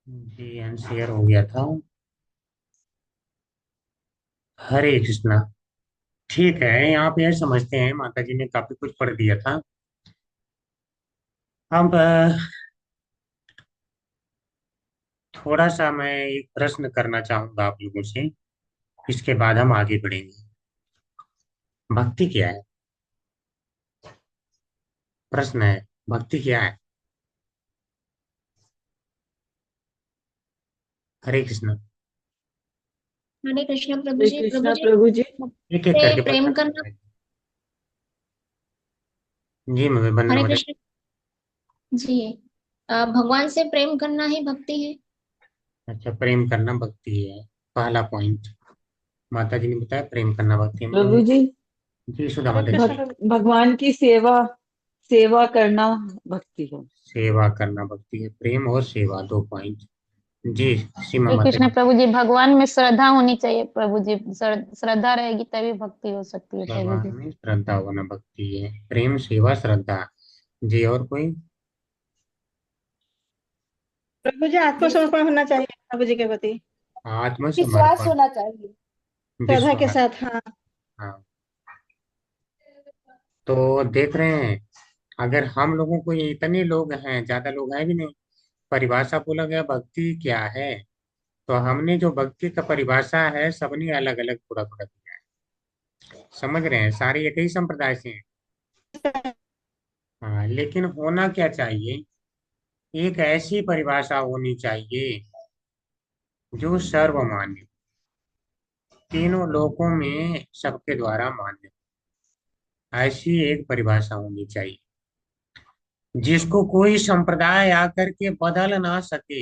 जी share हो गया था। हरे कृष्णा। ठीक है, आप यह समझते हैं माता जी ने काफी कुछ पढ़ दिया था। अब थोड़ा सा मैं एक प्रश्न करना चाहूंगा आप लोगों से। इसके बाद हम आगे बढ़ेंगे। भक्ति क्या है? प्रश्न है, भक्ति क्या है? हरे कृष्णा। हरे कृष्णा प्रभु हरे जी, प्रभु कृष्णा जी। प्रभु जी। एक एक से करके प्रेम बताते करना। हैं। जी मैं बनने हरे वाले। कृष्ण जी। भगवान से प्रेम करना ही भक्ति है। अच्छा, प्रेम करना भक्ति है। पहला पॉइंट माता जी ने बताया, प्रेम करना भक्ति है। प्रभु जी, जी सुधा हरे माता जी। कृष्ण भगवान की सेवा सेवा करना भक्ति है। सेवा करना भक्ति है, प्रेम और सेवा, दो पॉइंट। जी सीमा श्री माता कृष्ण जी। प्रभु जी, भगवान में श्रद्धा होनी चाहिए प्रभु जी। श्रद्धा रहेगी तभी भक्ति हो सकती है प्रभु भगवान जी। में श्रद्धा होना भक्ति है, प्रेम सेवा श्रद्धा। जी और कोई? प्रभु जी, आत्मसमर्पण होना चाहिए प्रभु जी के प्रति। विश्वास आत्मसमर्पण। होना चाहिए श्रद्धा के विश्वास। साथ, हाँ। हाँ। तो देख रहे हैं, अगर हम लोगों को ये इतने लोग हैं, ज्यादा लोग हैं भी नहीं, परिभाषा बोला गया भक्ति क्या है, तो हमने जो भक्ति का परिभाषा है सबने अलग अलग थोड़ा थोड़ा दिया है। समझ रहे हैं, सारे एक ही संप्रदाय से हैं। हाँ, लेकिन होना क्या चाहिए? एक ऐसी परिभाषा होनी चाहिए जो सर्वमान्य, तीनों लोकों में सबके द्वारा मान्य। ऐसी एक परिभाषा होनी चाहिए जिसको कोई संप्रदाय आकर के बदल ना सके।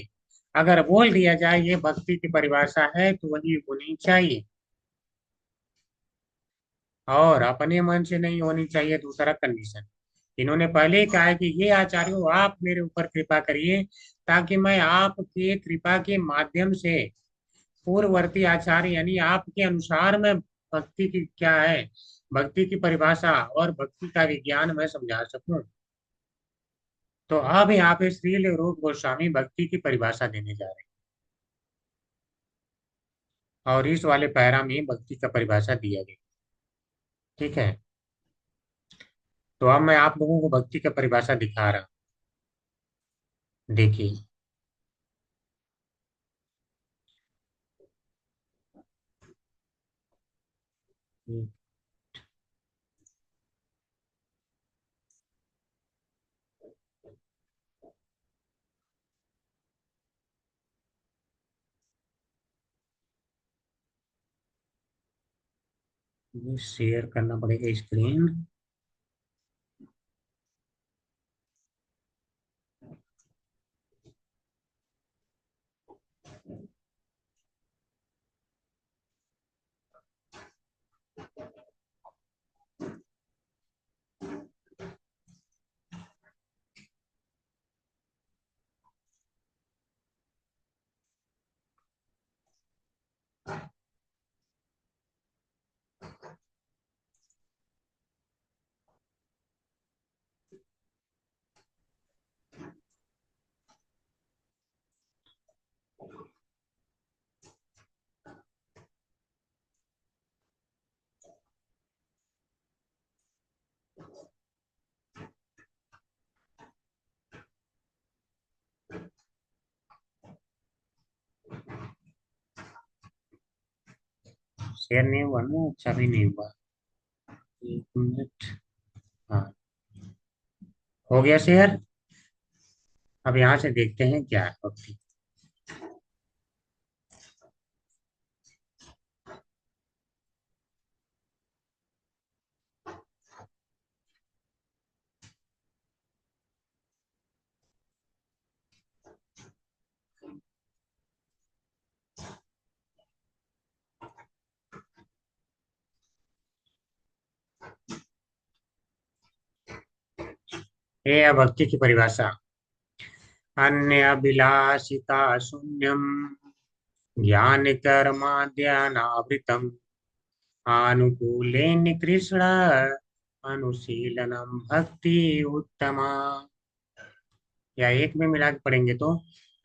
अगर बोल दिया जाए ये भक्ति की परिभाषा है तो वही होनी चाहिए, और अपने मन से नहीं होनी चाहिए। दूसरा कंडीशन, इन्होंने पहले ही कहा है कि ये आचार्यों आप मेरे ऊपर कृपा करिए, ताकि मैं आपके कृपा के माध्यम से पूर्ववर्ती आचार्य यानी आपके अनुसार मैं भक्ति की क्या है, भक्ति की परिभाषा और भक्ति का विज्ञान मैं समझा सकूं। तो अब यहाँ पे श्रील रूप गोस्वामी भक्ति की परिभाषा देने जा रहे हैं, और इस वाले पैरा में भक्ति का परिभाषा दिया गया। ठीक है, तो अब मैं आप लोगों को भक्ति का परिभाषा दिखा रहा हूं, देखिए। ये शेयर करना पड़ेगा स्क्रीन। शेयर नहीं हुआ ना, अच्छा भी नहीं हुआ। एक मिनट। हाँ, हो गया शेयर। अब यहाँ से देखते हैं क्या है भक्ति। ये है भक्ति की परिभाषा। अन्य अभिलाषिता शून्यम, ज्ञान कर्माद्यानावृतम, आनुकूले कृष्ण अनुशीलनम भक्ति उत्तमा। या एक में मिला के पढ़ेंगे तो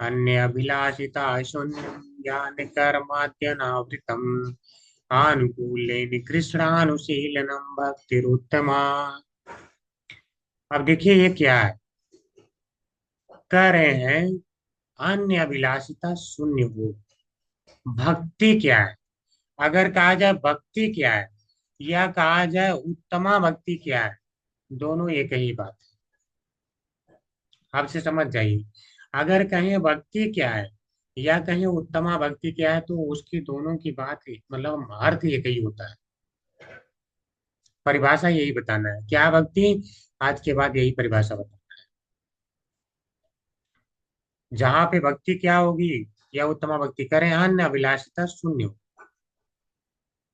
अन्य अभिलाषिता शून्यम ज्ञान कर्माद्यनावृतम आनुकूल्ये निकृष्णानुशीलनम भक्तिरुत्तमा। अब देखिए ये क्या है, कह रहे हैं अन्य अभिलाषिता शून्य हो। भक्ति क्या है? अगर कहा जाए भक्ति क्या है या कहा जाए उत्तमा भक्ति क्या है, दोनों एक ही बात है। आपसे समझ जाइए, अगर कहें भक्ति क्या है या कहें उत्तमा भक्ति क्या है, तो उसकी दोनों की बात मतलब अर्थ एक ही होता है। परिभाषा यही बताना है क्या भक्ति, आज के बाद यही परिभाषा बताना। जहां पे भक्ति क्या होगी या उत्तमा भक्ति करें, अन्य अभिलाषिता शून्य हो।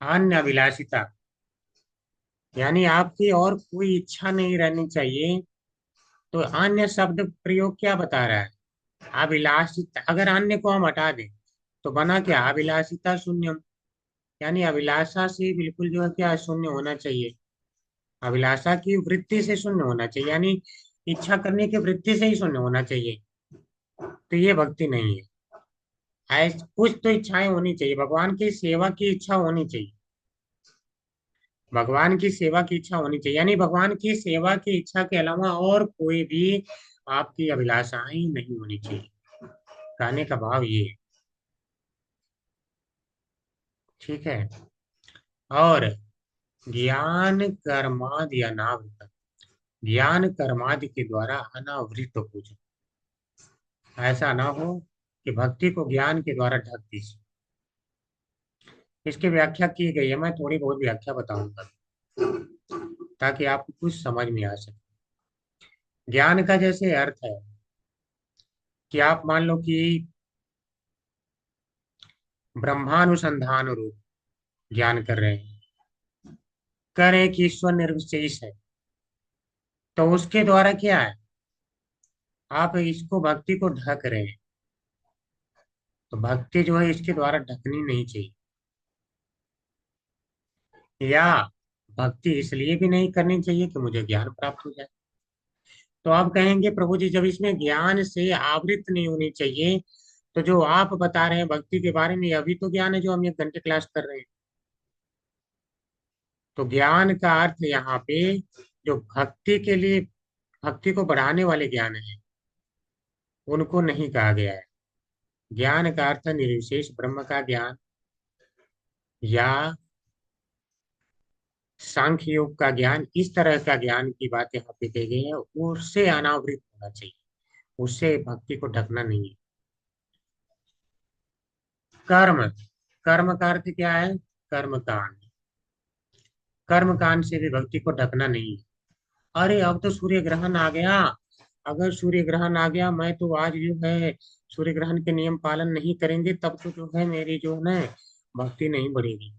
अन्य अभिलाषिता यानी आपकी और कोई इच्छा नहीं रहनी चाहिए। तो अन्य शब्द प्रयोग क्या बता रहा है? अभिलाषिता, अगर अन्य को हम हटा दें तो बना क्या, अभिलाषिता शून्यम। यानी अभिलाषा से बिल्कुल जो है क्या, शून्य होना चाहिए। अभिलाषा की वृत्ति से शून्य होना चाहिए, यानी इच्छा करने की वृत्ति से ही शून्य होना चाहिए। तो ये भक्ति नहीं है। ऐसे कुछ तो इच्छाएं होनी चाहिए, भगवान की सेवा की इच्छा होनी चाहिए। भगवान की सेवा की इच्छा होनी चाहिए, यानी भगवान की सेवा की इच्छा के अलावा और कोई भी आपकी अभिलाषाएं नहीं होनी चाहिए। कहने का भाव ये है। ठीक है। और ज्ञान कर्मादि अनावृत, ज्ञान कर्मादि के द्वारा अनावृत हो जाए। ऐसा ना हो कि भक्ति को ज्ञान के द्वारा ढक दीजिए। इसकी व्याख्या की गई है, मैं थोड़ी बहुत व्याख्या बताऊंगा ताकि आपको कुछ समझ में आ सके। ज्ञान का जैसे अर्थ है कि आप मान लो कि ब्रह्मानुसंधान रूप ज्ञान कर रहे हैं, करें कि ईश्वर निर्विशेष है, तो उसके द्वारा क्या है, आप इसको भक्ति को ढक रहे हैं। तो भक्ति जो है इसके द्वारा ढकनी नहीं चाहिए। या भक्ति इसलिए भी नहीं करनी चाहिए कि मुझे ज्ञान प्राप्त हो जाए। तो आप कहेंगे प्रभु जी जब इसमें ज्ञान से आवृत नहीं होनी चाहिए, तो जो आप बता रहे हैं भक्ति के बारे में, अभी तो ज्ञान है जो हम 1 घंटे क्लास कर रहे हैं। तो ज्ञान का अर्थ यहाँ पे जो भक्ति के लिए, भक्ति को बढ़ाने वाले ज्ञान है, उनको नहीं कहा गया है। ज्ञान का अर्थ है निर्विशेष ब्रह्म का ज्ञान, या सांख्य योग का ज्ञान। इस तरह का ज्ञान की बात यहाँ पे कही गई है, उससे अनावृत होना चाहिए, उससे भक्ति को ढकना नहीं है। कर्म, कर्म का अर्थ क्या है, कर्म कांड। कर्म कांड से भी भक्ति को ढकना नहीं है। अरे अब तो सूर्य ग्रहण आ गया, अगर सूर्य ग्रहण आ गया, मैं तो आज जो है सूर्य ग्रहण के नियम पालन नहीं करेंगे, तब तो जो है मेरी जो है ना भक्ति नहीं बढ़ेगी,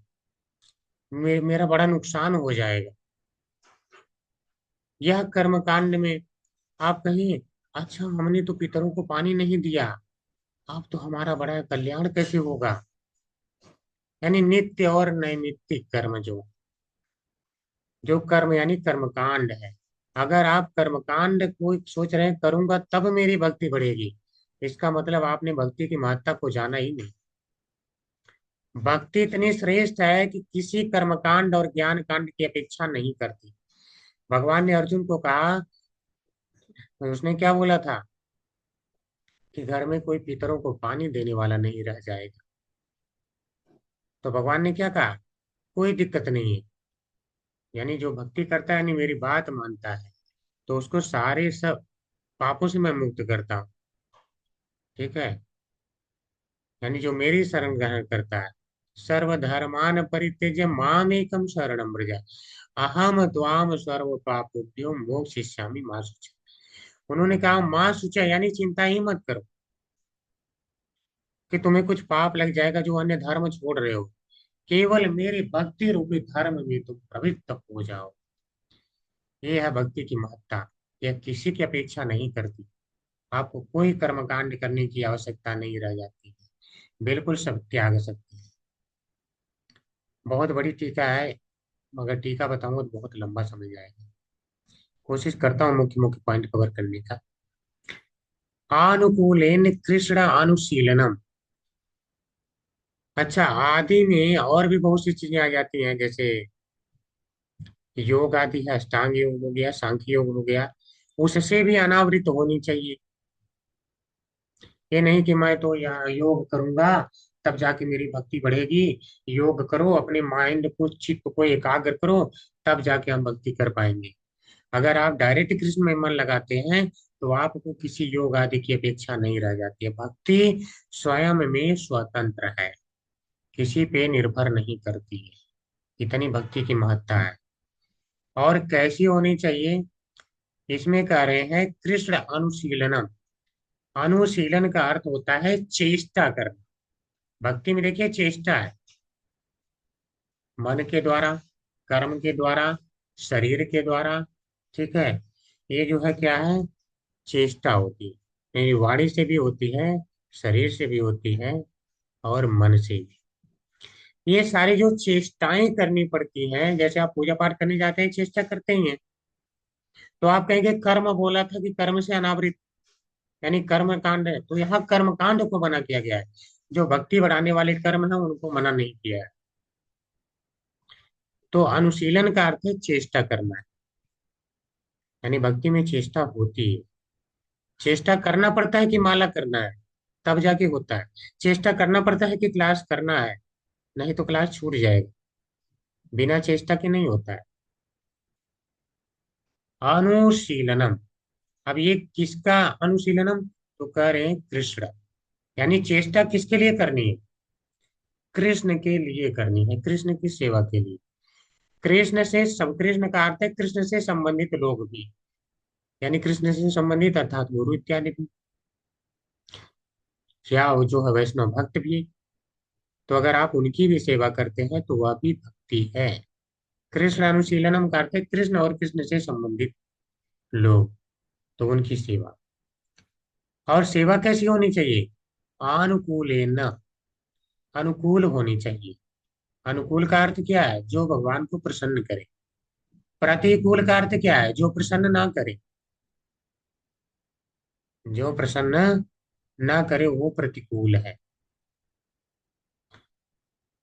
मेरा बड़ा नुकसान हो जाएगा। यह कर्म कांड में आप कहें अच्छा हमने तो पितरों को पानी नहीं दिया, अब तो हमारा बड़ा कल्याण कैसे होगा। यानी नित्य और नैमित्तिक कर्म जो कर्म यानी कर्मकांड है, अगर आप कर्मकांड को सोच रहे हैं करूंगा तब मेरी भक्ति बढ़ेगी, इसका मतलब आपने भक्ति की महत्ता को जाना ही नहीं। भक्ति इतनी श्रेष्ठ है कि किसी कर्मकांड और ज्ञान कांड की अपेक्षा नहीं करती। भगवान ने अर्जुन को कहा, उसने क्या बोला था कि घर में कोई पितरों को पानी देने वाला नहीं रह जाएगा। तो भगवान ने क्या कहा, कोई दिक्कत नहीं है, यानी जो भक्ति करता है, यानी मेरी बात मानता है, तो उसको सारे सब पापों से मैं मुक्त करता हूँ। ठीक है। यानी जो मेरी शरण ग्रहण करता है, सर्वधर्मान परित्यज्य माम एकम शरणम व्रज अहम त्वाम सर्व पापोभ्यो मोक्षयिष्यामि मा शुचः। उन्होंने कहा माँ शुचः, यानी चिंता ही मत करो कि तुम्हें कुछ पाप लग जाएगा जो अन्य धर्म छोड़ रहे हो, केवल मेरे भक्ति रूपी धर्म में तुम प्रवृत्त हो जाओ। ये है भक्ति की महत्ता, यह किसी की अपेक्षा नहीं करती। आपको कोई कर्मकांड करने की आवश्यकता नहीं रह जाती है, बिल्कुल सब त्याग सकते हैं। बहुत बड़ी टीका है, मगर टीका बताऊंगा तो बहुत लंबा समय जाएगा। कोशिश करता हूँ मुख्य मुख्य पॉइंट कवर करने का। आनुकूलेन कृष्ण अनुशीलनम। अच्छा, आदि में और भी बहुत सी चीजें आ जाती हैं, जैसे योग आदि है, अष्टांग योग हो गया, सांख्य योग हो गया, उससे भी अनावृत होनी चाहिए। ये नहीं कि मैं तो यहाँ योग करूंगा तब जाके मेरी भक्ति बढ़ेगी। योग करो, अपने माइंड को, चित्त को एकाग्र करो, तब जाके हम भक्ति कर पाएंगे। अगर आप डायरेक्ट कृष्ण में मन लगाते हैं तो आपको किसी योग आदि की अपेक्षा नहीं रह जाती है। भक्ति स्वयं में स्वतंत्र है, किसी पे निर्भर नहीं करती है। इतनी भक्ति की महत्ता है। और कैसी होनी चाहिए, इसमें कह रहे हैं कृष्ण अनुशीलनम। अनुशीलन का अर्थ होता है चेष्टा करना। भक्ति में देखिए चेष्टा है, मन के द्वारा, कर्म के द्वारा, शरीर के द्वारा। ठीक है, ये जो है क्या है, चेष्टा होती है। मेरी वाणी से भी होती है, शरीर से भी होती है, और मन से भी। ये सारी जो चेष्टाएं करनी पड़ती हैं, जैसे आप पूजा पाठ करने जाते हैं, चेष्टा करते ही हैं। तो आप कहेंगे कर्म बोला था कि कर्म से अनावृत, यानी कर्म कांड है, तो यहाँ कर्म कांड को मना किया गया है। जो भक्ति बढ़ाने वाले कर्म है उनको मना नहीं किया है। तो अनुशीलन का अर्थ है चेष्टा करना है, यानी भक्ति में चेष्टा होती है। चेष्टा करना पड़ता है कि माला करना है, तब जाके होता है। चेष्टा करना पड़ता है कि क्लास करना है, नहीं तो क्लास छूट जाएगा। बिना चेष्टा के नहीं होता है। अनुशीलनम, अब ये किसका अनुशीलनम, तो कह रहे हैं कृष्ण। यानी चेष्टा किसके लिए करनी है, कृष्ण के लिए करनी है, कृष्ण की सेवा के लिए। कृष्ण से सब, कृष्ण का अर्थ है कृष्ण से संबंधित लोग भी, यानी कृष्ण से संबंधित अर्थात गुरु इत्यादि भी, या वो जो है वैष्णव भक्त भी। तो अगर आप उनकी भी सेवा करते हैं तो वह भी भक्ति है। कृष्ण अनुशीलनम का अर्थ है कृष्ण और कृष्ण से संबंधित लोग, तो उनकी सेवा। और सेवा कैसी होनी चाहिए, अनुकूलेन, अनुकूल होनी चाहिए। अनुकूल का अर्थ क्या है, जो भगवान को प्रसन्न करे। प्रतिकूल का अर्थ क्या है, जो प्रसन्न ना करे। जो प्रसन्न ना करे वो प्रतिकूल है।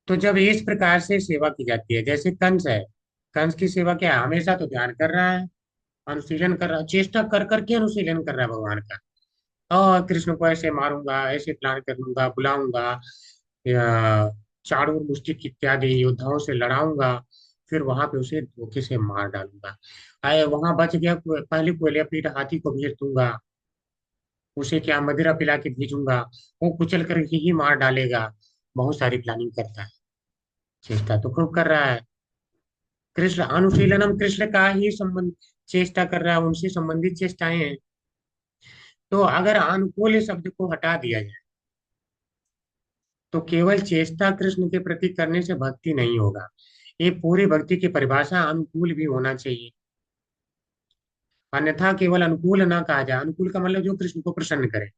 तो जब इस प्रकार से सेवा की जाती है, जैसे कंस है, कंस की सेवा क्या है, हमेशा तो ध्यान कर रहा है, अनुशीलन कर रहा है, चेष्टा कर करके अनुशीलन कर रहा है भगवान का। और कृष्ण को ऐसे मारूंगा, ऐसे प्लान कर लूंगा, बुलाऊंगा, या चाणूर मुष्टिक इत्यादि योद्धाओं से लड़ाऊंगा, फिर वहां पे उसे धोखे से मार डालूंगा। आए वहां बच गया, पहले कोयले पीठ हाथी को भेज दूंगा, उसे क्या मदिरा पिला के भेजूंगा, वो कुचल कर ही मार डालेगा। बहुत सारी प्लानिंग करता है, चेष्टा तो खूब कर रहा है। कृष्ण अनुशीलनम, कृष्ण का ही संबंध, चेष्टा कर रहा है, उनसे संबंधित चेष्टाएं हैं। तो अगर अनुकूल शब्द को हटा दिया जाए तो केवल चेष्टा कृष्ण के प्रति करने से भक्ति नहीं होगा। ये पूरी भक्ति की परिभाषा अनुकूल भी होना चाहिए। अन्यथा केवल अनुकूल ना कहा जाए, अनुकूल का मतलब जो कृष्ण को प्रसन्न करे,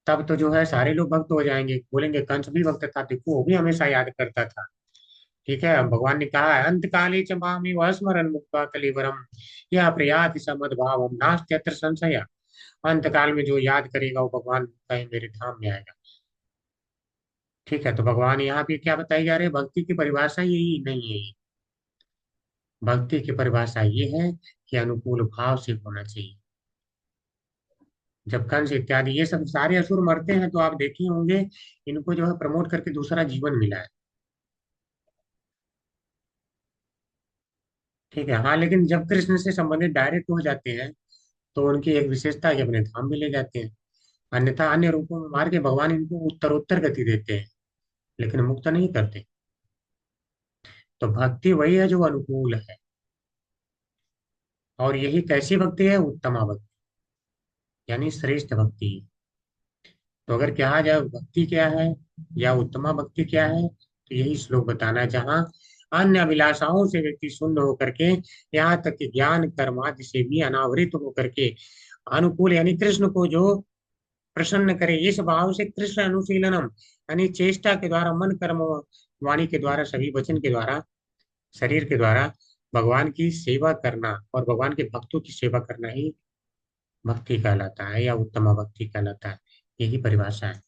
तब तो जो है सारे लोग भक्त हो जाएंगे। बोलेंगे कंस भी भक्त था, देखो वो भी हमेशा याद करता था। ठीक है, भगवान ने कहा है अंत काले च मामी स्मरण मुक्ता कलिवरम, यह प्रयाति समद्भावम नास्त्यत्र संशय। अंत काल में जो याद करेगा वो भगवान कहे मेरे धाम में आएगा। ठीक है, तो भगवान यहाँ पे क्या बताई जा रही है, भक्ति की परिभाषा यही नहीं है। भक्ति की परिभाषा ये है कि अनुकूल भाव से होना चाहिए। जब कंस इत्यादि ये सब सारे असुर मरते हैं तो आप देखे होंगे, इनको जो है प्रमोट करके दूसरा जीवन मिला है। ठीक है, हाँ, लेकिन जब कृष्ण से संबंधित डायरेक्ट हो जाते हैं तो उनकी एक विशेषता है कि अपने धाम में ले जाते हैं। अन्यथा अन्य रूपों में मार के भगवान इनको उत्तरोत्तर गति देते हैं, लेकिन मुक्त नहीं करते। तो भक्ति वही है जो अनुकूल है। और यही कैसी भक्ति है, उत्तमा भक्ति, यानी श्रेष्ठ भक्ति। तो अगर कहा जाए भक्ति क्या है या उत्तमा भक्ति क्या है, तो यही श्लोक बताना है, जहाँ अन्य अभिलाषाओं से व्यक्ति शून्य होकर के, यहाँ तक कि ज्ञान कर्म आदि से भी अनावृत होकर के अनुकूल, यानी कृष्ण को जो प्रसन्न करे, इस भाव से कृष्ण अनुशीलनम, यानी चेष्टा के द्वारा, मन कर्म वाणी के द्वारा, सभी वचन के द्वारा, शरीर के द्वारा भगवान की सेवा करना और भगवान के भक्तों की सेवा करना ही भक्ति कहलाता है या उत्तम भक्ति कहलाता है। यही परिभाषा है।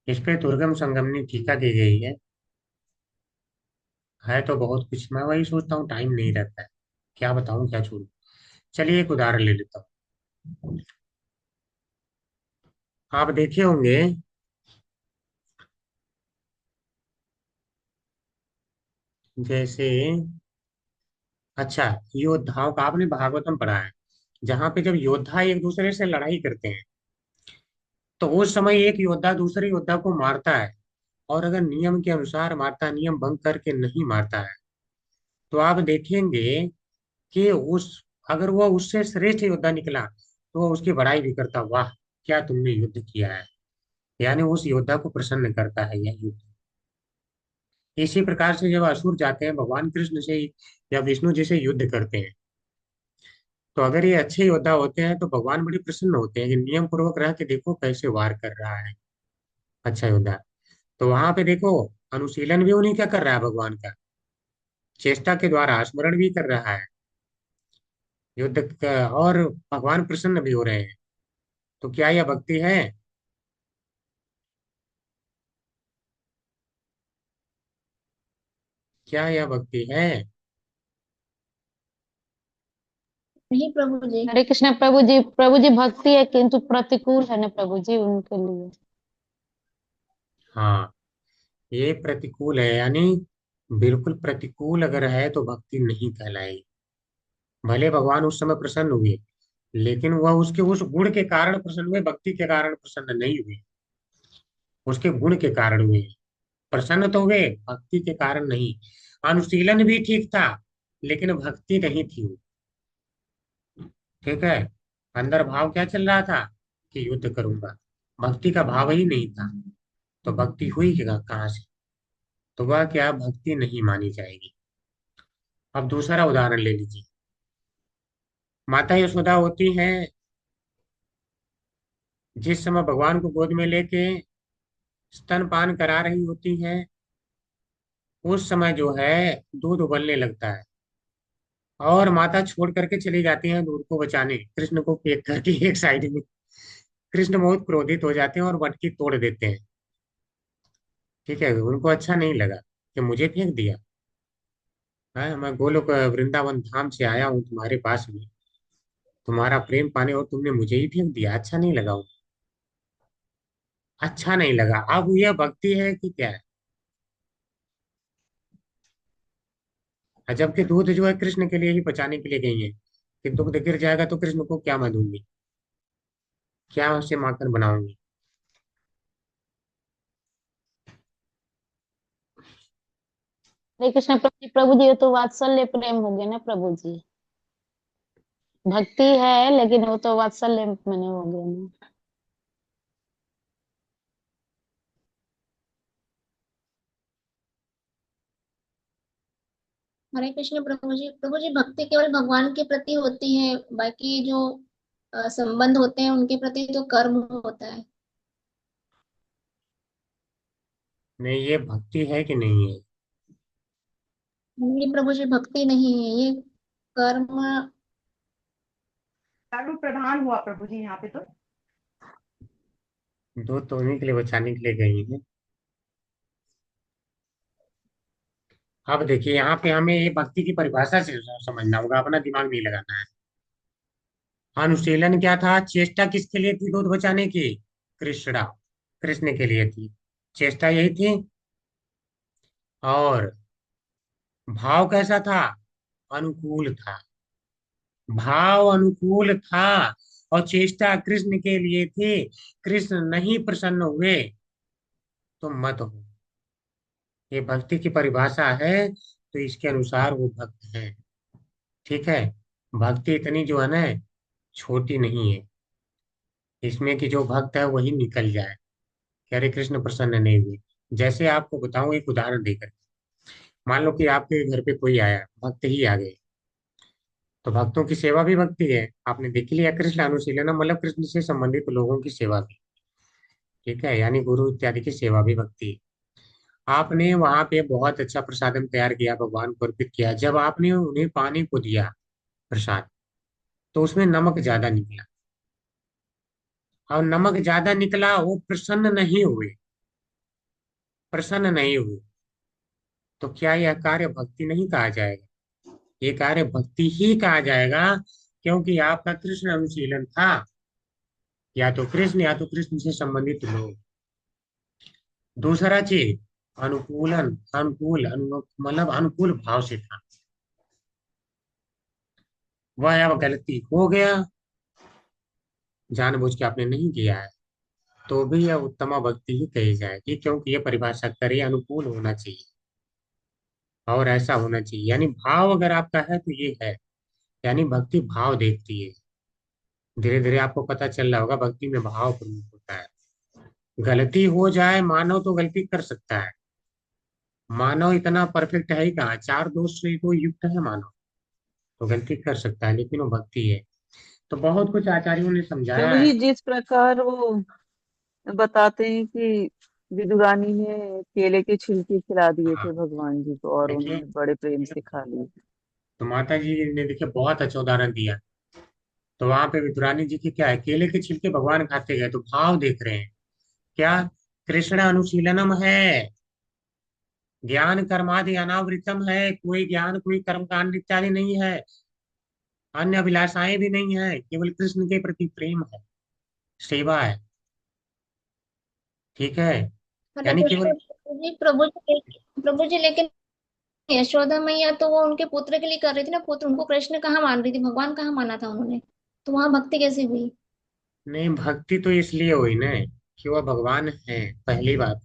इस पे दुर्गम संगमनी टीका दी गई है तो बहुत कुछ। मैं वही सोचता हूँ, टाइम नहीं रहता है, क्या बताऊं क्या छोड़ूं। चलिए एक उदाहरण ले लेता हूँ। आप देखे होंगे जैसे, अच्छा, योद्धाओं का आपने भागवतम पढ़ा है, जहाँ पे जब योद्धा एक दूसरे से लड़ाई करते हैं तो उस समय एक योद्धा दूसरे योद्धा को मारता है, और अगर नियम के अनुसार मारता है, नियम भंग करके नहीं मारता है, तो आप देखेंगे कि उस अगर वो उससे श्रेष्ठ योद्धा निकला तो वो उसकी बड़ाई भी करता, वाह क्या तुमने युद्ध किया है। यानी उस योद्धा को प्रसन्न करता है यह युद्ध। इसी प्रकार से जब असुर जाते हैं भगवान कृष्ण से या विष्णु जी से युद्ध करते हैं, तो अगर ये अच्छे योद्धा होते हैं तो भगवान बड़ी प्रसन्न होते हैं कि नियम पूर्वक रह के देखो कैसे वार कर रहा है अच्छा योद्धा। तो वहां पे देखो, अनुशीलन भी उन्हीं का कर रहा है भगवान का, चेष्टा के द्वारा स्मरण भी कर रहा है और भगवान प्रसन्न भी हो रहे हैं। तो क्या यह भक्ति है? क्या यह भक्ति है? नहीं प्रभु जी। हरे कृष्ण प्रभु जी। प्रभु जी भक्ति है किंतु प्रतिकूल है ना प्रभु जी उनके लिए। हाँ, ये प्रतिकूल है, यानी बिल्कुल प्रतिकूल अगर है तो भक्ति नहीं कहलाएगी। भले भगवान उस समय प्रसन्न हुए, लेकिन वह उसके उस गुण के कारण प्रसन्न हुए, भक्ति के कारण प्रसन्न नहीं हुए। उसके गुण के कारण हुए, प्रसन्न तो हुए, भक्ति के कारण नहीं। अनुशीलन भी ठीक था, लेकिन भक्ति नहीं थी। ठीक है, अंदर भाव क्या चल रहा था कि युद्ध करूंगा, भक्ति का भाव ही नहीं था। तो भक्ति हुई कहाँ से? तो वह क्या भक्ति नहीं मानी जाएगी। अब दूसरा उदाहरण ले लीजिए। माता यशोदा होती हैं, जिस समय भगवान को गोद में लेके स्तनपान करा रही होती हैं, उस समय जो है दूध उबलने लगता है, और माता छोड़ करके चली जाती हैं दूध को बचाने, कृष्ण को फेंक करके एक साइड में। कृष्ण बहुत क्रोधित हो जाते हैं और मटकी तोड़ देते हैं। ठीक है, उनको अच्छा नहीं लगा कि मुझे फेंक दिया है, मैं गोलोक वृंदावन धाम से आया हूँ तुम्हारे पास में, तुम्हारा प्रेम पाने, और तुमने मुझे ही फेंक दिया, अच्छा नहीं लगा उनको। अच्छा नहीं लगा। अब यह भक्ति है कि क्या है? और जबकि दूध जो है कृष्ण के लिए ही बचाने के लिए गई है, कि दूध गिर जाएगा तो कृष्ण को क्या मैं दूंगी, क्या उससे माखन बनाऊंगी। हरे कृष्ण प्रभु जी। प्रभु जी ये तो वात्सल्य प्रेम हो गया ना प्रभु जी। भक्ति है लेकिन वो तो वात्सल्य मैंने हो गया ना। हरे कृष्ण प्रभु जी। प्रभु जी भक्ति केवल भगवान के प्रति होती है, बाकी जो संबंध होते हैं उनके प्रति तो कर्म होता है। नहीं, ये भक्ति है कि नहीं है? ये प्रभु जी भक्ति नहीं है, ये कर्म। कर्म प्रधान हुआ प्रभु जी यहाँ पे तो। दूध तो उन्हीं के लिए बचाने के लिए गई है। अब देखिए यहाँ पे हमें ये भक्ति की परिभाषा से समझना होगा, अपना दिमाग नहीं लगाना है। अनुशीलन क्या था? चेष्टा किसके लिए थी दूध बचाने की? कृष्णा, कृष्ण के लिए थी, चेष्टा यही थी। और भाव कैसा था? अनुकूल था, भाव अनुकूल था, और चेष्टा कृष्ण के लिए थी। कृष्ण नहीं प्रसन्न हुए तो मत हो। ये भक्ति की परिभाषा है, तो इसके अनुसार वो भक्त है। ठीक है, भक्ति इतनी जो है ना छोटी नहीं है, इसमें कि जो भक्त है वही निकल जाए कि हरे कृष्ण प्रसन्न नहीं हुए। जैसे आपको बताऊं एक उदाहरण देकर, मान लो कि आपके घर पे कोई आया, भक्त ही आ गए, तो भक्तों की सेवा भी भक्ति है। आपने देख लिया, कृष्ण अनुशीलन मतलब कृष्ण से संबंधित लोगों की सेवा भी। ठीक है, यानी गुरु इत्यादि की सेवा भी भक्ति है। आपने वहां पे बहुत अच्छा प्रसादम तैयार किया, भगवान को अर्पित किया, जब आपने उन्हें पानी को दिया प्रसाद, तो उसमें नमक ज्यादा निकला, और नमक ज्यादा निकला, वो प्रसन्न नहीं हुए, प्रसन्न नहीं हुए, तो क्या यह कार्य भक्ति नहीं कहा जाएगा? ये कार्य भक्ति ही कहा जाएगा, क्योंकि आपका कृष्ण अनुशीलन था, या तो कृष्ण या तो कृष्ण से संबंधित लोग। दूसरा चीज, अनुकूलन, मतलब अनुकूल भाव से था। वह अब गलती हो गया, जानबूझ के आपने नहीं किया है, तो भी यह उत्तम भक्ति ही कही जाएगी, क्योंकि ये परिभाषा करे अनुकूल होना चाहिए और ऐसा होना चाहिए, यानी भाव अगर आपका है तो ये है, यानी भक्ति भाव देखती है। धीरे धीरे आपको पता चल रहा होगा भक्ति में भाव प्रमुख होता है। गलती हो जाए, मानव तो गलती कर सकता है, मानव इतना परफेक्ट है ही कहाँ, चार दोष से तो युक्त है मानव, तो गलती कर सकता है, लेकिन वो भक्ति है। तो बहुत कुछ आचार्यों ने समझाया प्रभु है। जी, जिस प्रकार वो बताते हैं कि विदुरानी ने केले के छिलके खिला दिए हाँ, थे भगवान जी को और देखिए, उन्होंने बड़े प्रेम से खा लिए। तो माता जी ने देखिए बहुत अच्छा उदाहरण दिया। तो वहां पे विदुरानी जी की क्या है, केले के छिलके भगवान खाते गए, तो भाव देख रहे हैं क्या, कृष्ण अनुशीलनम है, ज्ञान कर्मादि अनावृतम है, कोई ज्ञान कोई कर्म कांड इत्यादि नहीं है, अन्य अभिलाषाएं भी नहीं है, केवल कृष्ण के प्रति प्रेम है, सेवा है। ठीक है, अरे यानी केवल, प्रभु जी लेकिन यशोदा मैया तो वो उनके पुत्र के लिए कर रही थी ना, पुत्र उनको कृष्ण कहाँ मान रही थी, भगवान कहाँ माना था उन्होंने, तो वहां भक्ति कैसे हुई? नहीं भक्ति तो इसलिए हुई ना कि वह भगवान है, पहली बात।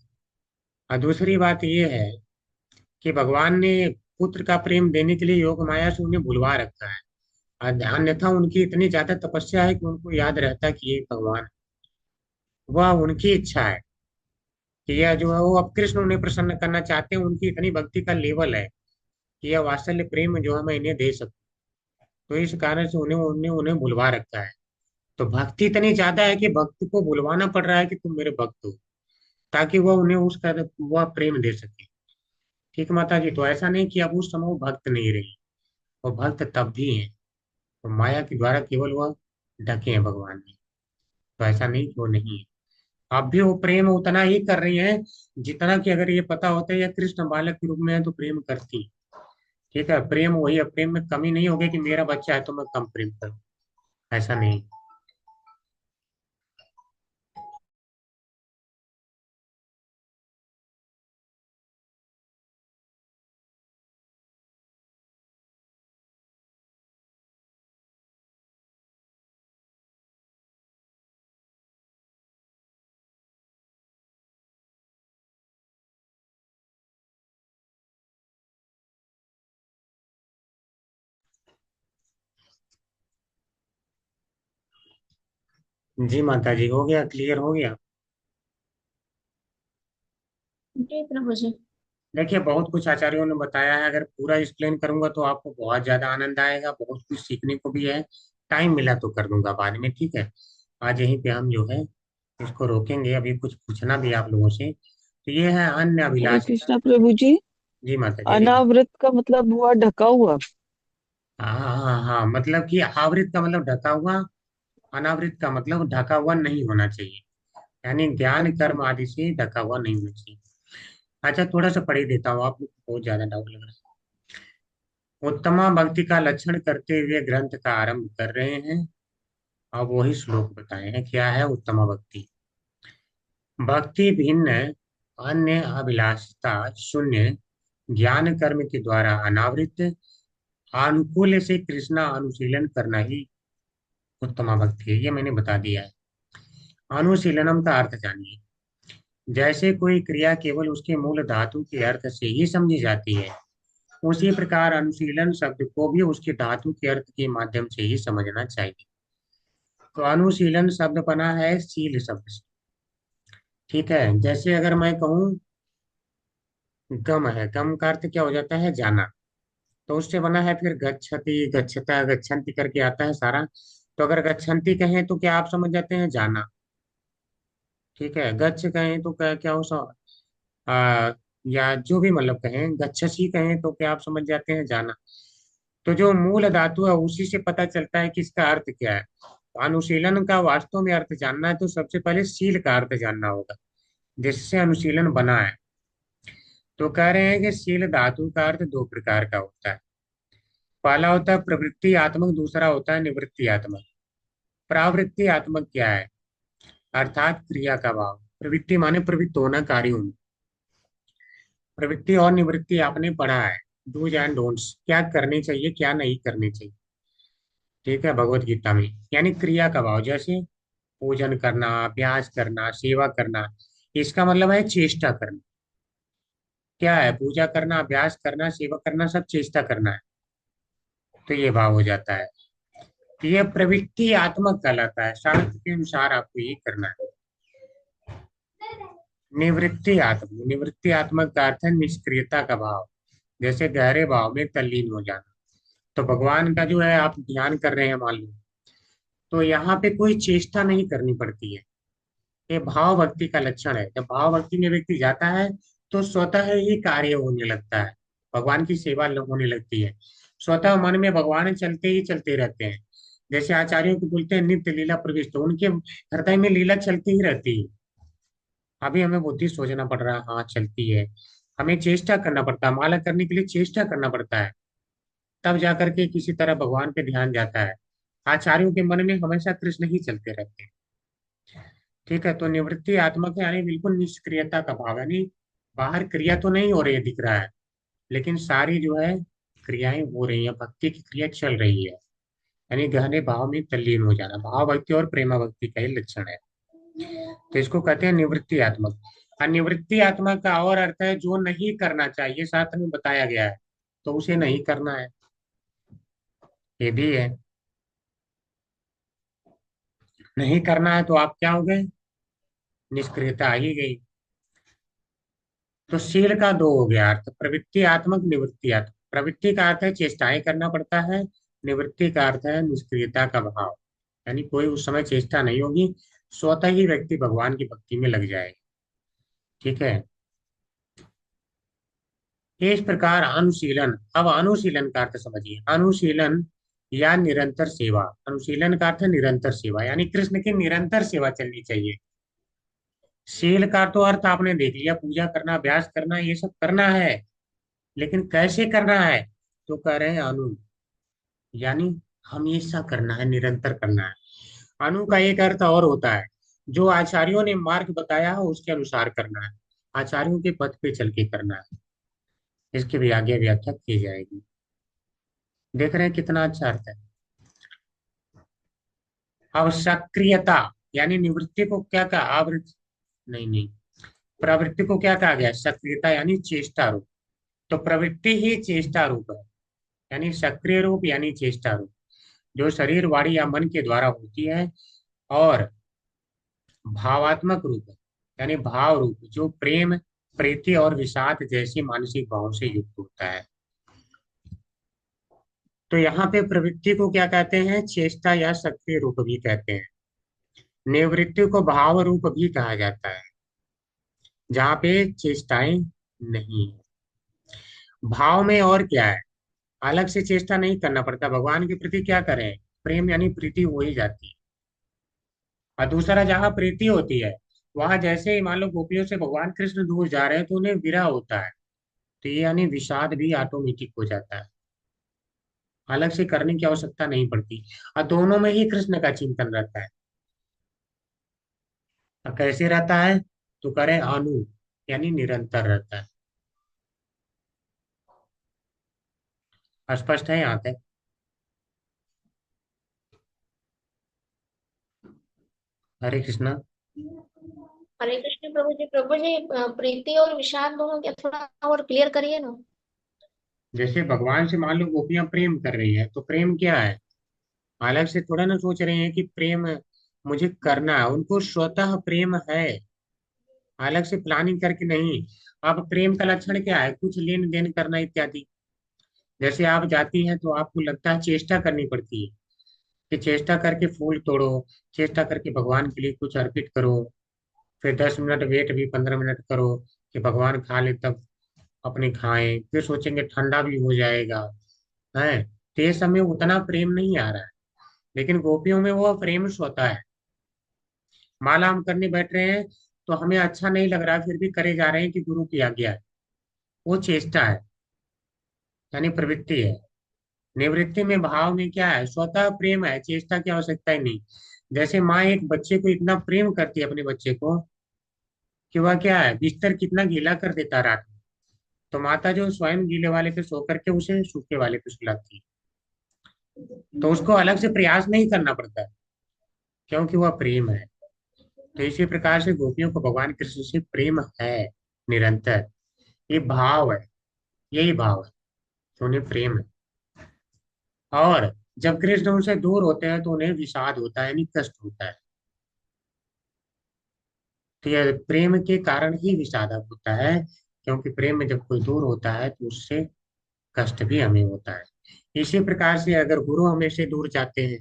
और दूसरी बात ये है कि भगवान ने पुत्र का प्रेम देने के लिए योग माया से उन्हें भुलवा रखा है, अन्यथा उनकी इतनी ज्यादा तपस्या है कि उनको याद रहता है कि ये भगवान है। वह उनकी इच्छा है कि यह जो है वो अब कृष्ण उन्हें प्रसन्न करना चाहते हैं, उनकी इतनी भक्ति का लेवल है कि यह वात्सल्य प्रेम जो है मैं इन्हें दे सकूं, तो इस कारण से उन्हें उन्हें उन्हें भुलवा रखा है। तो भक्ति इतनी ज्यादा है कि भक्त को बुलवाना पड़ रहा है कि तुम मेरे भक्त हो, ताकि वह उन्हें उसका वह प्रेम दे सके। ठीक माता जी, तो ऐसा नहीं कि अब उस समय वो भक्त नहीं रही, वो भक्त तब भी है, तो माया के द्वारा केवल वह ढके हैं भगवान ने, तो ऐसा नहीं कि वो नहीं है। अब भी वो प्रेम उतना ही कर रही है जितना कि अगर ये पता होता है या कृष्ण बालक के रूप में है तो प्रेम करती। ठीक है, प्रेम वही है, प्रेम में कमी नहीं होगी कि मेरा बच्चा है तो मैं कम प्रेम करूं, ऐसा नहीं। जी माता जी, हो गया, क्लियर हो गया। जी प्रभु जी। देखिए बहुत कुछ आचार्यों ने बताया है, अगर पूरा एक्सप्लेन करूंगा तो आपको बहुत ज्यादा आनंद आएगा, बहुत कुछ सीखने को भी है। टाइम मिला तो कर दूंगा बाद में, ठीक है। आज यहीं पे हम जो है इसको रोकेंगे, अभी कुछ पूछना भी है आप लोगों से, तो ये है अन्य हरे अभिलाषिता। कृष्णा प्रभु जी, जी माता जी, जी। अनावृत का मतलब हुआ ढका हुआ। हाँ हाँ हाँ हाँ, मतलब कि आवृत का मतलब ढका हुआ, अनावृत का मतलब ढका हुआ नहीं होना चाहिए, यानी ज्ञान अच्छा। कर्म आदि से ढका हुआ नहीं होना चाहिए। अच्छा, थोड़ा सा पढ़ ही देता हूँ, आपको बहुत ज्यादा डाउट लग रहा है। उत्तमा भक्ति का लक्षण करते हुए ग्रंथ का आरंभ कर रहे हैं। अब वही श्लोक बताए हैं, क्या है उत्तमा भक्ति। भक्ति भिन्न, अन्य अभिलाषिता शून्य, ज्ञान कर्म के द्वारा अनावृत, अनुकूल से कृष्णा अनुशीलन करना ही उत्तमा भक्ति है, ये मैंने बता दिया है। अनुशीलनम का अर्थ जानिए। जैसे कोई क्रिया केवल उसके मूल धातु के अर्थ से ही समझी जाती है, उसी प्रकार अनुशीलन शब्द को भी उसके धातु के अर्थ के माध्यम से ही समझना चाहिए। तो अनुशीलन शब्द बना है शील शब्द से। ठीक है, जैसे अगर मैं कहूँ गम है, गम का अर्थ क्या हो जाता है, जाना, तो उससे बना है फिर गच्छति, गच्छता, गच्छन्ति करके आता है सारा। तो अगर गच्छन्ति कहें तो क्या आप समझ जाते हैं, जाना। ठीक है, गच्छ कहें तो क्या क्या हो आ, या जो भी मतलब कहें, गच्छसी कहें तो क्या आप समझ जाते हैं, जाना। तो जो मूल धातु है उसी से पता चलता है कि इसका अर्थ क्या है। तो अनुशीलन का वास्तव में अर्थ जानना है तो सबसे पहले शील का अर्थ जानना होगा, जिससे अनुशीलन बना है। तो कह रहे हैं कि शील धातु का अर्थ दो प्रकार का होता है। पहला होता है प्रवृत्ति आत्मक, दूसरा होता है निवृत्ति आत्मक। प्रावृत्ति आत्मक क्या है? अर्थात क्रिया का भाव। प्रवृत्ति माने प्रवृत्त होना, कार्य होना। प्रवृत्ति और निवृत्ति आपने पढ़ा है, डूज एंड डोंट्स, क्या करनी चाहिए क्या नहीं करनी चाहिए, ठीक है, भगवत गीता में। यानी क्रिया का भाव, जैसे पूजन करना, अभ्यास करना, सेवा करना, इसका मतलब है चेष्टा करना। क्या है? पूजा करना, अभ्यास करना, सेवा करना, सब चेष्टा करना है। तो ये भाव हो जाता है। तो ये प्रवृत्ति आत्मक कहलाता है, शास्त्र के अनुसार आपको ये करना है। निवृत्ति आत्मक का अर्थ है निष्क्रियता का भाव, जैसे गहरे भाव में तल्लीन हो जाना। तो भगवान का जो है आप ध्यान कर रहे हैं मान लो, तो यहाँ पे कोई चेष्टा नहीं करनी पड़ती है। ये भाव भक्ति का लक्षण है। जब भाव भक्ति में व्यक्ति जाता है तो स्वतः ही कार्य होने लगता है, भगवान की सेवा होने लगती है। स्वतः मन में भगवान चलते ही चलते रहते हैं। जैसे आचार्यों को बोलते हैं नित्य लीला प्रविष्ट, उनके हृदय में लीला चलती ही रहती है। अभी हमें बुद्धि सोचना पड़ रहा है, हाँ चलती है। हमें चेष्टा करना पड़ता है, माला करने के लिए चेष्टा करना पड़ता है, तब जाकर के किसी तरह भगवान पे ध्यान जाता है। आचार्यों के मन में हमेशा कृष्ण ही चलते रहते हैं। ठीक है, तो निवृत्ति आत्मक है, यानी बिल्कुल निष्क्रियता का भाव, यानी बाहर क्रिया तो नहीं हो रही है, दिख रहा है, लेकिन सारी जो है क्रियाएं हो रही है, भक्ति की क्रिया चल रही है। यानी गहने भाव में तल्लीन हो जाना, भाव भक्ति और प्रेमा भक्ति का ही लक्षण है। तो इसको कहते हैं निवृत्ति आत्मक। और निवृत्ति आत्मक का और अर्थ है जो नहीं करना चाहिए, शास्त्र में बताया गया है तो उसे नहीं करना है, ये भी है। नहीं करना है तो आप क्या हो गए? निष्क्रियता आ ही गई। तो शील का दो हो गया अर्थ, प्रवृत्ति आत्मक, निवृत्ति आत्मक। प्रवृत्ति का अर्थ है चेष्टाएं करना पड़ता है, निवृत्ति का अर्थ है निष्क्रियता का भाव, यानी कोई उस समय चेष्टा नहीं होगी, स्वतः ही व्यक्ति भगवान की भक्ति में लग जाएगा। ठीक है, इस प्रकार अनुशीलन। अब अनुशीलन का अर्थ समझिए। अनुशीलन या निरंतर सेवा। अनुशीलन का अर्थ है निरंतर सेवा, यानी कृष्ण की निरंतर सेवा चलनी चाहिए। शील का तो अर्थ आपने देख लिया, पूजा करना, अभ्यास करना, ये सब करना है, लेकिन कैसे करना है? तो कह रहे हैं अनु, यानी हमेशा करना है, निरंतर करना है। अनु का एक अर्थ और होता है, जो आचार्यों ने मार्ग बताया है उसके अनुसार करना है, आचार्यों के पथ पे चल के करना है। इसकी भी आगे व्याख्या की जाएगी। देख रहे हैं कितना अच्छा अर्थ है। अब सक्रियता, यानी निवृत्ति को क्या कहा? आवृत्ति नहीं नहीं, प्रवृत्ति को क्या कहा गया? सक्रियता, यानी चेष्टा रूप। तो प्रवृत्ति ही चेष्टा रूप है, यानी सक्रिय रूप यानी चेष्टा रूप, जो शरीर, वाणी या मन के द्वारा होती है। और भावात्मक रूप है, यानी भाव रूप, जो प्रेम, प्रीति और विषाद जैसे मानसिक भावों से युक्त होता है। तो यहाँ पे प्रवृत्ति को क्या कहते हैं? चेष्टा या सक्रिय रूप भी कहते हैं। निवृत्ति को भाव रूप भी कहा जाता है, जहाँ पे चेष्टाएं नहीं है। भाव में और क्या है? अलग से चेष्टा नहीं करना पड़ता, भगवान के प्रति क्या करें? प्रेम यानी प्रीति हो ही जाती है। और दूसरा, जहाँ प्रीति होती है वहां जैसे ही मान लो गोपियों से भगवान कृष्ण दूर जा रहे हैं तो उन्हें विरह होता है, तो ये यानी विषाद भी ऑटोमेटिक हो जाता है, अलग से करने की आवश्यकता नहीं पड़ती। और दोनों में ही कृष्ण का चिंतन रहता है। और कैसे रहता है? तो करें अनु, यानी निरंतर रहता है। स्पष्ट है यहाँ तक? हरे कृष्णा। हरे कृष्ण प्रभु जी। प्रभु जी, प्रीति और विषाद दोनों क्या, थोड़ा और क्लियर करिए ना। जैसे भगवान से मान लो गोपियां प्रेम कर रही है, तो प्रेम क्या है? अलग से थोड़ा ना सोच रहे हैं कि प्रेम मुझे करना है, उनको स्वतः प्रेम है, अलग से प्लानिंग करके नहीं। अब प्रेम का लक्षण क्या है? कुछ लेन देन करना इत्यादि। जैसे आप जाती हैं तो आपको लगता है चेष्टा करनी पड़ती है, कि चेष्टा करके फूल तोड़ो, चेष्टा करके भगवान के लिए कुछ अर्पित करो, फिर 10 मिनट वेट भी, 15 मिनट करो कि भगवान खा ले, तब अपने खाएं, फिर सोचेंगे ठंडा भी हो जाएगा है, तो ये समय उतना प्रेम नहीं आ रहा है, लेकिन गोपियों में वो प्रेम होता है। माला हम करने बैठ रहे हैं तो हमें अच्छा नहीं लग रहा, फिर भी करे जा रहे हैं कि गुरु की आज्ञा है। वो चेष्टा है, यानी प्रवृत्ति है। निवृत्ति में भाव में क्या है, स्वतः प्रेम है, चेष्टा की आवश्यकता ही नहीं। जैसे माँ एक बच्चे को इतना प्रेम करती है अपने बच्चे को कि वह क्या है, बिस्तर कितना गीला कर देता है रात में, तो माता जो स्वयं गीले वाले पे सो करके उसे सूखे वाले पे सुलाती है, तो उसको अलग से प्रयास नहीं करना पड़ता है, क्योंकि वह प्रेम है। तो इसी प्रकार से गोपियों को भगवान कृष्ण से प्रेम है निरंतर। ये भाव है, यही भाव है कि उन्हें प्रेम है। और जब कृष्ण उनसे दूर होते हैं तो उन्हें विषाद होता है, यानी कष्ट होता है। तो यह प्रेम के कारण ही विषाद होता है, क्योंकि प्रेम में जब कोई दूर होता है तो उससे कष्ट भी हमें होता है। इसी प्रकार से अगर गुरु हमें से दूर जाते हैं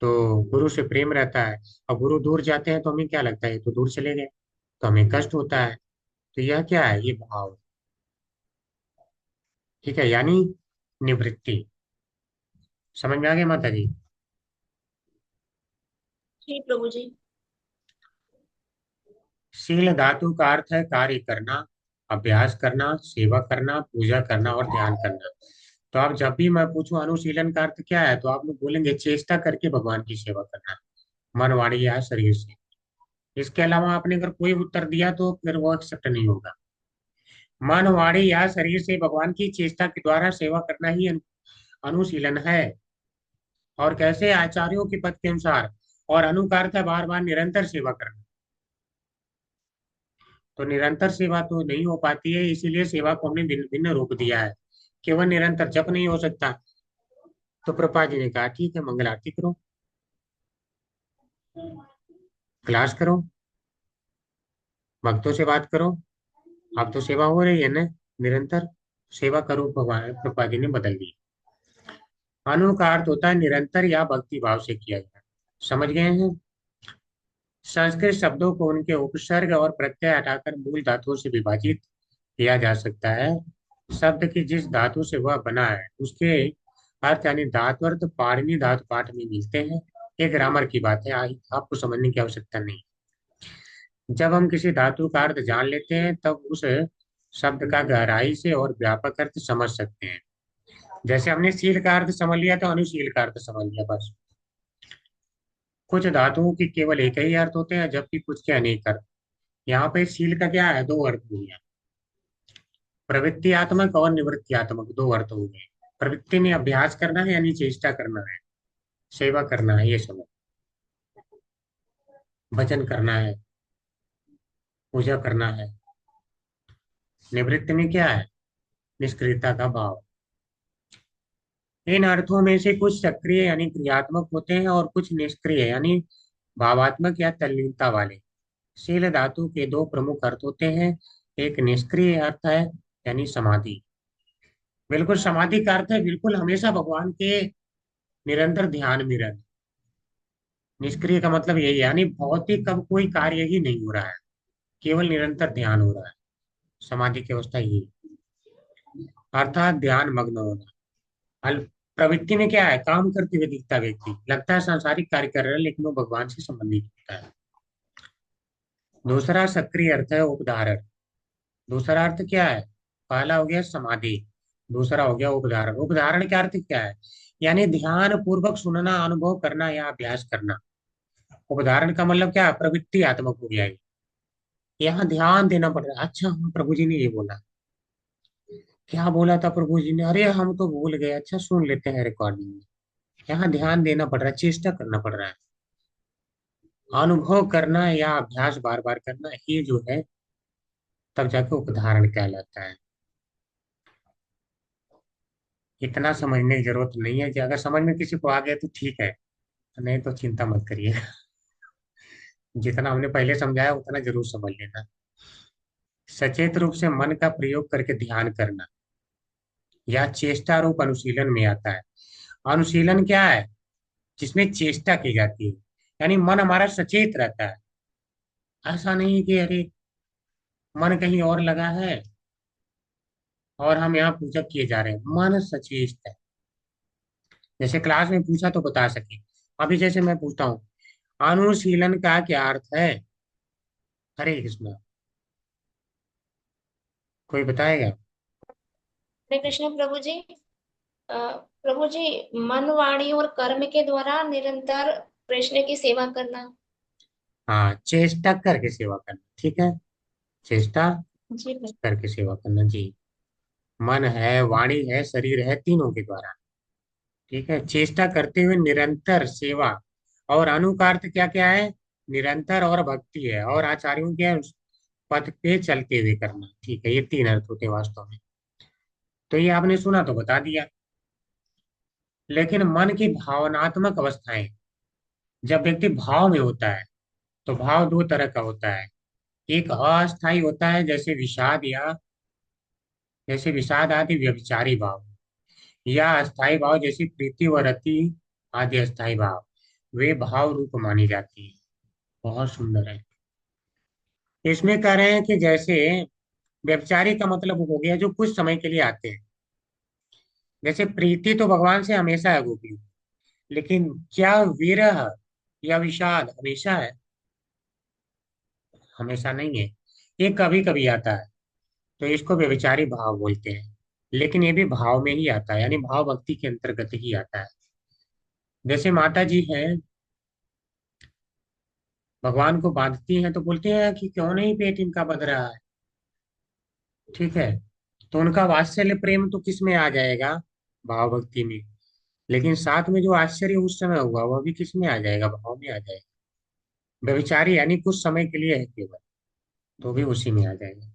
तो गुरु से प्रेम रहता है, और गुरु दूर जाते हैं तो हमें क्या लगता है, ये तो दूर चले गए, तो हमें कष्ट होता है। तो यह क्या है, ये भाव है। ठीक है, यानी निवृत्ति। समझ में आ गया माता जी? जी प्रभु जी। शील धातु का अर्थ है कार्य करना, अभ्यास करना, सेवा करना, पूजा करना और ध्यान करना। तो आप जब भी मैं पूछूं अनुशीलन का अर्थ क्या है, तो आप लोग बोलेंगे चेष्टा करके भगवान की सेवा करना, मन वाणी या शरीर से। इसके अलावा आपने अगर कोई उत्तर दिया तो फिर वो एक्सेप्ट नहीं होगा। मन वाणी या शरीर से भगवान की चेष्टा के द्वारा सेवा करना ही अनुशीलन है। और कैसे, आचार्यों के पद के अनुसार। और अनु का अर्थ है बार बार निरंतर सेवा करना। तो निरंतर सेवा तो नहीं हो पाती है, इसीलिए सेवा को हमने भिन्न भिन्न रूप दिया है। केवल निरंतर जप नहीं हो सकता। तो प्रभुपाद जी ने कहा ठीक है, मंगल आरती करो, क्लास करो, भक्तों से बात करो। अब तो सेवा हो रही है ना, निरंतर सेवा करो, भगवान प्रभुपाद जी ने बदल दी। अनु का अर्थ होता है निरंतर या भक्ति भाव से किया जाए। समझ गए हैं? संस्कृत शब्दों को उनके उपसर्ग और प्रत्यय हटाकर मूल धातुओं से विभाजित किया जा सकता है। शब्द की जिस धातु से वह बना है उसके अर्थ यानी धातु अर्थ पाणिनि धातु पाठ में मिलते हैं। ये ग्रामर की बात है, आपको समझने की आवश्यकता नहीं। जब हम किसी धातु का अर्थ जान लेते हैं तब उस शब्द का गहराई से और व्यापक अर्थ समझ सकते हैं। जैसे हमने शील का अर्थ समझ लिया तो अनुशील का अर्थ समझ लिया, बस। कुछ धातुओं के केवल एक ही अर्थ होते हैं जबकि कुछ के अनेक अर्थ। यहाँ पे शील का क्या है, दो अर्थ हो गया, प्रवृत्तियात्मक और निवृत्तियात्मक, दो अर्थ हो गए। प्रवृत्ति में अभ्यास करना है यानी चेष्टा करना है, सेवा करना है, ये समझ, भजन करना है, पूजा करना है। निवृत्ति में क्या है, निष्क्रियता का भाव। इन अर्थों में से कुछ सक्रिय यानी क्रियात्मक होते हैं और कुछ निष्क्रिय यानी भावात्मक या तल्लीनता वाले। शील धातु के दो प्रमुख अर्थ होते हैं। एक निष्क्रिय अर्थ है यानी समाधि। बिल्कुल समाधि का अर्थ है बिल्कुल हमेशा भगवान के निरंतर ध्यान में रहना। निष्क्रिय का मतलब यही है, यानी भौतिक अब कोई कार्य ही नहीं हो रहा है, केवल निरंतर ध्यान हो रहा है। समाधि की अवस्था यही है, अर्थात ध्यान मग्न होना। अल प्रवृत्ति में क्या है, काम करते हुए दिखता व्यक्ति, लगता है सांसारिक कार्य कर रहा है लेकिन वो भगवान से संबंधित होता है। दूसरा सक्रिय अर्थ है उपधारण। दूसरा अर्थ क्या है, पहला हो गया समाधि, दूसरा हो गया उपधारण। उपधारण का अर्थ क्या है, यानी ध्यान पूर्वक सुनना, अनुभव करना या अभ्यास करना। उपधारण का मतलब क्या है, प्रवृत्ति आत्मक हो गया ये। यहाँ ध्यान देना पड़ रहा है। अच्छा, हाँ, प्रभु जी ने ये बोला, क्या बोला था प्रभु जी ने, अरे हम तो भूल गए, अच्छा सुन लेते हैं रिकॉर्डिंग में। यहाँ ध्यान देना पड़ रहा है, चेष्टा करना पड़ रहा है, अनुभव करना या अभ्यास बार बार करना, ये जो है तब जाके उपधारण कहलाता है। इतना समझने की जरूरत नहीं है कि अगर समझ में किसी को आ गया तो ठीक है, नहीं तो चिंता मत करिए। जितना हमने पहले समझाया उतना जरूर समझ लेना। सचेत रूप से मन का प्रयोग करके ध्यान करना या चेष्टा रूप अनुशीलन में आता है। अनुशीलन क्या है, जिसमें चेष्टा की जाती है, यानी मन हमारा सचेत रहता है। ऐसा नहीं कि अरे मन कहीं और लगा है और हम यहाँ पूजा किए जा रहे हैं, मन सचेत है। जैसे क्लास में पूछा तो बता सके। अभी जैसे मैं पूछता हूँ, अनुशीलन का क्या अर्थ है? हरे कृष्ण, कोई बताएगा? हरे कृष्ण प्रभु जी। प्रभु जी, मन वाणी और कर्म के द्वारा निरंतर कृष्ण की सेवा करना। हाँ, चेष्टा करके सेवा करना, ठीक है। चेष्टा जी प्रभु। करके सेवा करना जी। मन है, वाणी है, शरीर है, तीनों के द्वारा, ठीक है, चेष्टा करते हुए निरंतर सेवा। और अनु का अर्थ क्या क्या है? निरंतर और भक्ति है, और आचार्यों के पथ पे चलते हुए करना, ठीक है। ये तीन अर्थ होते हैं वास्तव में। तो ये आपने सुना तो बता दिया। लेकिन मन की भावनात्मक अवस्थाएं, जब व्यक्ति भाव में होता है, तो भाव दो तरह का होता है। एक अस्थाई होता है, जैसे विषाद आदि व्यभिचारी भाव, या अस्थाई भाव जैसे प्रीति व रति आदि अस्थाई भाव, वे भाव रूप मानी जाती है। बहुत सुंदर है। इसमें कह रहे हैं कि जैसे व्यभिचारी का मतलब हो गया जो कुछ समय के लिए आते हैं। जैसे प्रीति तो भगवान से हमेशा है गोपी, लेकिन क्या विरह या विषाद हमेशा है? हमेशा नहीं है। ये कभी कभी आता है, तो इसको व्यभिचारी भाव बोलते हैं। लेकिन ये भी भाव में ही आता है, यानी भाव भक्ति के अंतर्गत ही आता है। जैसे माता जी हैं, भगवान को बांधती हैं तो बोलते हैं कि क्यों नहीं पेट इनका बंध रहा है, ठीक है। तो उनका वात्सल्य प्रेम तो किस में आ जाएगा? भाव भक्ति में। लेकिन साथ में जो आश्चर्य उस समय हुआ वह भी किस में आ जाएगा? भाव में आ जाएगा। व्यभिचारी यानी कुछ समय के लिए है केवल, तो भी उसी में आ जाएगा।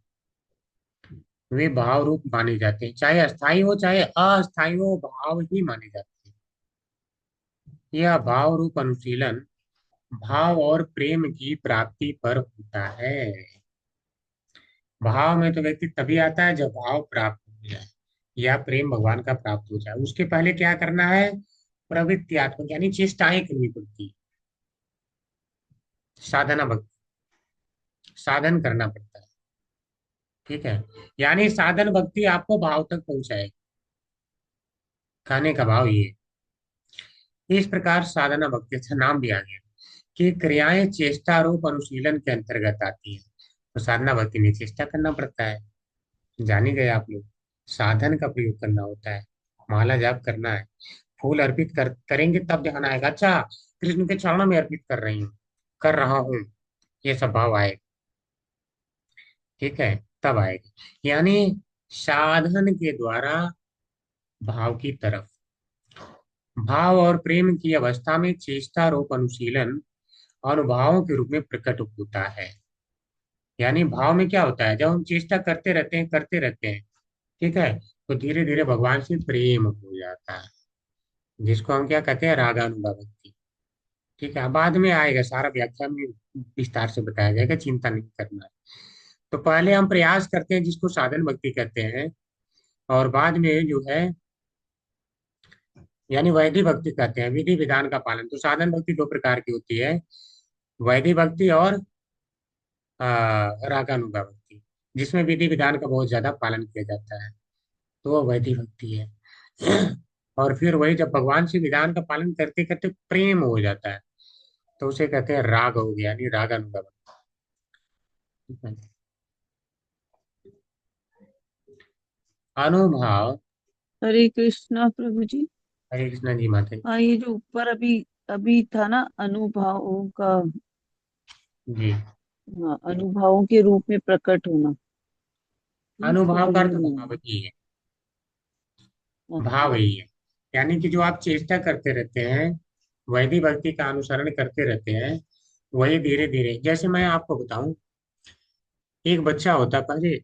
वे भाव रूप माने जाते हैं, चाहे अस्थाई हो चाहे अस्थाई हो, भाव ही माने जाते हैं। यह भाव रूप अनुशीलन भाव और प्रेम की प्राप्ति पर होता है। भाव में तो व्यक्ति तभी आता है जब भाव प्राप्त हो जाए, या प्रेम भगवान का प्राप्त हो जाए। उसके पहले क्या करना है? प्रवृत्तियात्मक यानी चेष्टाएं करनी पड़ती है। साधना भक्ति, साधन करना पड़ता है, ठीक है। यानी साधन भक्ति आपको भाव तक पहुंचाएगी। कहने का भाव ये है। इस प्रकार साधना भक्ति, अच्छा नाम भी आ गया, कि क्रियाएं चेष्टा रूप अनुशीलन के अंतर्गत आती है। तो साधना भक्ति में चेष्टा करना पड़ता है। जान ही गए आप लोग, साधन का प्रयोग करना होता है। माला जाप करना है, फूल अर्पित करेंगे तब ध्यान आएगा, अच्छा कृष्ण के चरणों में अर्पित कर रहा हूँ, ये सब भाव आएगा, ठीक है, तब आएगा। यानी साधन के द्वारा भाव की तरफ, भाव और प्रेम की अवस्था में चेष्टा रूप अनुशीलन अनुभावों के रूप में प्रकट होता है। यानी भाव में क्या होता है? जब हम चेष्टा करते रहते हैं, ठीक है, तो धीरे धीरे भगवान से प्रेम हो जाता है, जिसको हम क्या कहते हैं? रागानुगा भक्ति, ठीक है। बाद में आएगा, सारा व्याख्या में विस्तार से बताया जाएगा, चिंता नहीं करना है। तो पहले हम प्रयास करते हैं जिसको साधन भक्ति कहते हैं, और बाद में जो है यानी वैधि भक्ति कहते हैं, विधि विधान का पालन। तो साधन भक्ति दो प्रकार की होती है, वैधि भक्ति और रागानुगा भक्ति, जिसमें विधि विधान का बहुत ज्यादा पालन किया जाता है, तो वो वैधि भक्ति है। और फिर वही जब भगवान से विधान का पालन करते करते प्रेम हो जाता है, तो उसे कहते हैं राग हो गया, यानी रागानुगा भक्ति। अनुभाव। हरे कृष्णा प्रभु जी। हरे कृष्णा जी माता जी। हाँ, ये जो ऊपर अभी अभी था ना, अनुभवों का। जी, हाँ, अनुभवों के रूप में प्रकट होना, ये अनुभाव समझ का में अर्थ नहीं भाव ही है, आया। भाव अच्छा। ही है। यानी कि जो आप चेष्टा करते रहते हैं, वैधि भक्ति का अनुसरण करते रहते हैं, वही धीरे धीरे, जैसे मैं आपको बताऊं, एक बच्चा होता, पहले